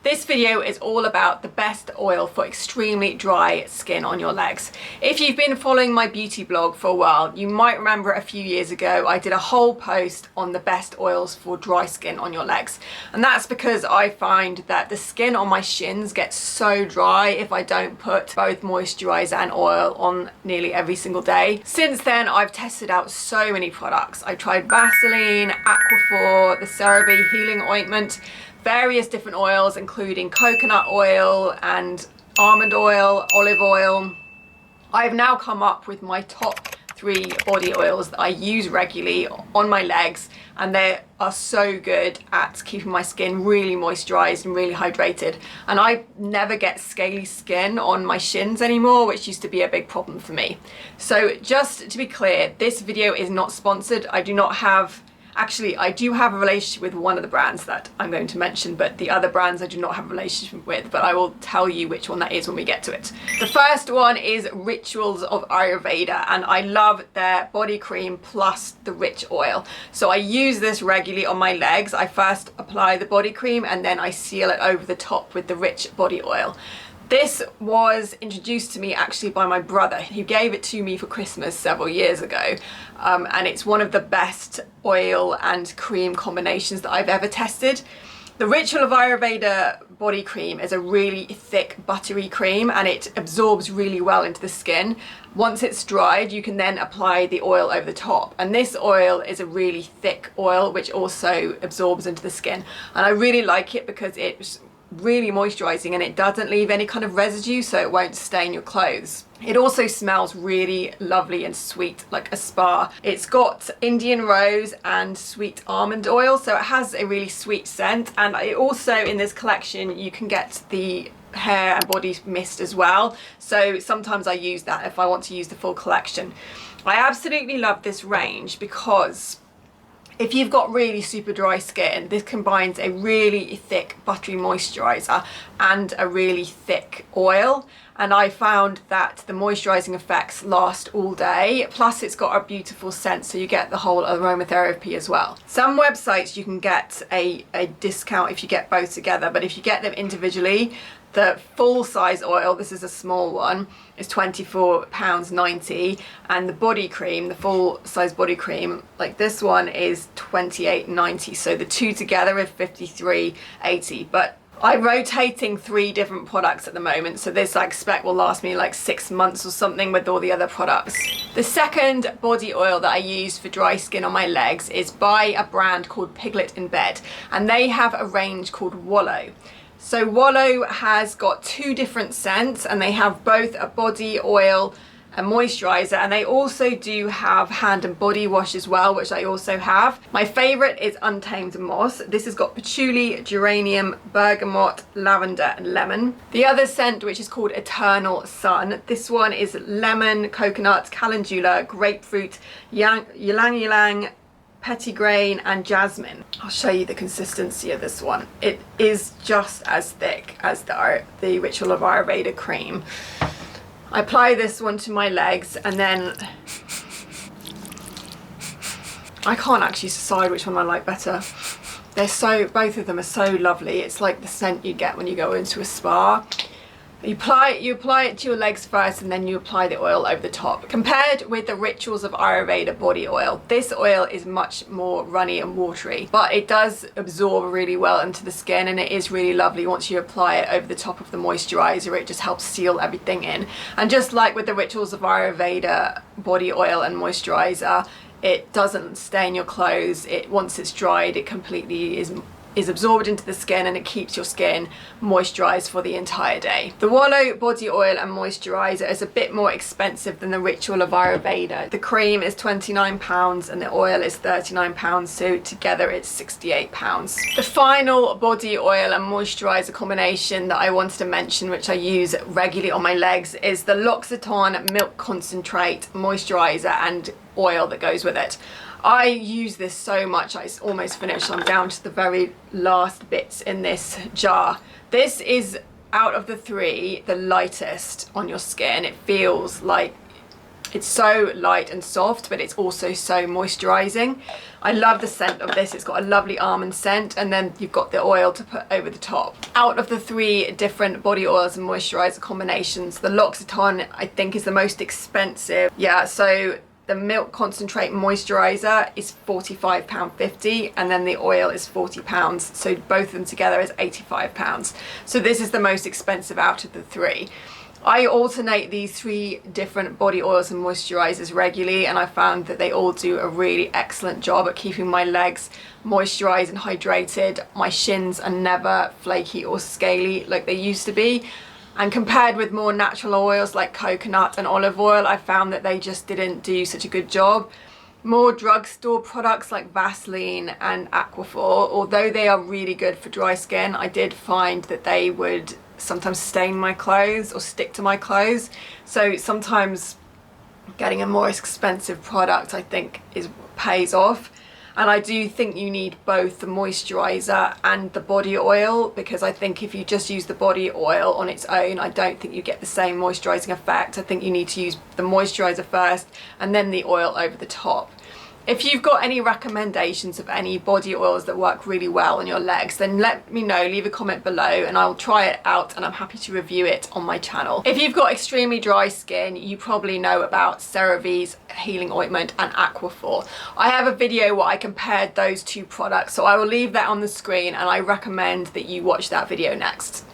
This video is all about the best oil for extremely dry skin on your legs. If you've been following my beauty blog for a while, you might remember a few years ago I did a whole post on the best oils for dry skin on your legs. And that's because I find that the skin on my shins gets so dry if I don't put both moisturizer and oil on nearly every single day. Since then, I've tested out so many products. I tried Vaseline, Aquaphor, the CeraVe healing ointment, various different oils including coconut oil and almond oil, olive oil. I've now come up with my top 3 body oils that I use regularly on my legs, and they are so good at keeping my skin really moisturized and really hydrated. And I never get scaly skin on my shins anymore, which used to be a big problem for me. So just to be clear, this video is not sponsored. I do not have Actually, I do have a relationship with one of the brands that I'm going to mention, but the other brands I do not have a relationship with, but I will tell you which one that is when we get to it. The first one is Rituals of Ayurveda, and I love their body cream plus the rich oil. So I use this regularly on my legs. I first apply the body cream and then I seal it over the top with the rich body oil. This was introduced to me actually by my brother. He gave it to me for Christmas several years ago, and it's one of the best oil and cream combinations that I've ever tested. The Ritual of Ayurveda body cream is a really thick buttery cream and it absorbs really well into the skin. Once it's dried, you can then apply the oil over the top, and this oil is a really thick oil which also absorbs into the skin, and I really like it because it's really moisturizing and it doesn't leave any kind of residue, so it won't stain your clothes. It also smells really lovely and sweet, like a spa. It's got Indian rose and sweet almond oil, so it has a really sweet scent. And it also, in this collection, you can get the hair and body mist as well, so sometimes I use that if I want to use the full collection. I absolutely love this range because if you've got really super dry skin, this combines a really thick buttery moisturizer and a really thick oil. And I found that the moisturizing effects last all day, plus it's got a beautiful scent, so you get the whole aromatherapy as well. Some websites you can get a discount if you get both together, but if you get them individually, the full size oil, this is a small one, is £24.90, and the body cream, the full size body cream, like this one, is £28.90. So the two together is £53.80. But I'm rotating 3 different products at the moment, so this I expect will last me like 6 months or something with all the other products. The second body oil that I use for dry skin on my legs is by a brand called Piglet in Bed, and they have a range called Wallow. So Wallow has got 2 different scents, and they have both a body oil, a moisturizer, and they also do have hand and body wash as well, which I also have. My favorite is Untamed Moss. This has got patchouli, geranium, bergamot, lavender and lemon. The other scent, which is called Eternal Sun, this one is lemon, coconut, calendula, grapefruit, ylang-ylang, petitgrain and jasmine. I'll show you the consistency of this one. It is just as thick as the Ritual of Ayurveda cream. I apply this one to my legs, and then I can't actually decide which one I like better. Both of them are so lovely. It's like the scent you get when you go into a spa. You apply it to your legs first, and then you apply the oil over the top. Compared with the Rituals of Ayurveda body oil, this oil is much more runny and watery, but it does absorb really well into the skin, and it is really lovely once you apply it over the top of the moisturizer. It just helps seal everything in. And just like with the Rituals of Ayurveda body oil and moisturizer, it doesn't stain your clothes. Once it's dried, it completely is absorbed into the skin, and it keeps your skin moisturized for the entire day. The Wallow body oil and moisturizer is a bit more expensive than the Ritual of Ayurveda. The cream is £29 and the oil is £39, so together it's £68. The final body oil and moisturizer combination that I wanted to mention, which I use regularly on my legs, is the L'Occitane Milk Concentrate moisturizer and oil that goes with it. I use this so much, it's almost finished. I'm down to the very last bits in this jar. This is, out of the 3, the lightest on your skin. It feels like It's so light and soft, but it's also so moisturising. I love the scent of this. It's got a lovely almond scent, and then you've got the oil to put over the top. Out of the 3 different body oils and moisturiser combinations, the L'Occitane I think is the most expensive. Yeah, so the milk concentrate moisturiser is £45.50, and then the oil is £40. So both of them together is £85. So this is the most expensive out of the 3. I alternate these 3 different body oils and moisturisers regularly, and I found that they all do a really excellent job at keeping my legs moisturised and hydrated. My shins are never flaky or scaly like they used to be. And compared with more natural oils like coconut and olive oil, I found that they just didn't do such a good job. More drugstore products like Vaseline and Aquaphor, although they are really good for dry skin, I did find that they would sometimes stain my clothes or stick to my clothes. So sometimes getting a more expensive product I think pays off. And I do think you need both the moisturiser and the body oil, because I think if you just use the body oil on its own, I don't think you get the same moisturising effect. I think you need to use the moisturiser first and then the oil over the top. If you've got any recommendations of any body oils that work really well on your legs, then let me know, leave a comment below, and I'll try it out and I'm happy to review it on my channel. If you've got extremely dry skin, you probably know about CeraVe's Healing Ointment and Aquaphor. I have a video where I compared those 2 products, so I will leave that on the screen and I recommend that you watch that video next.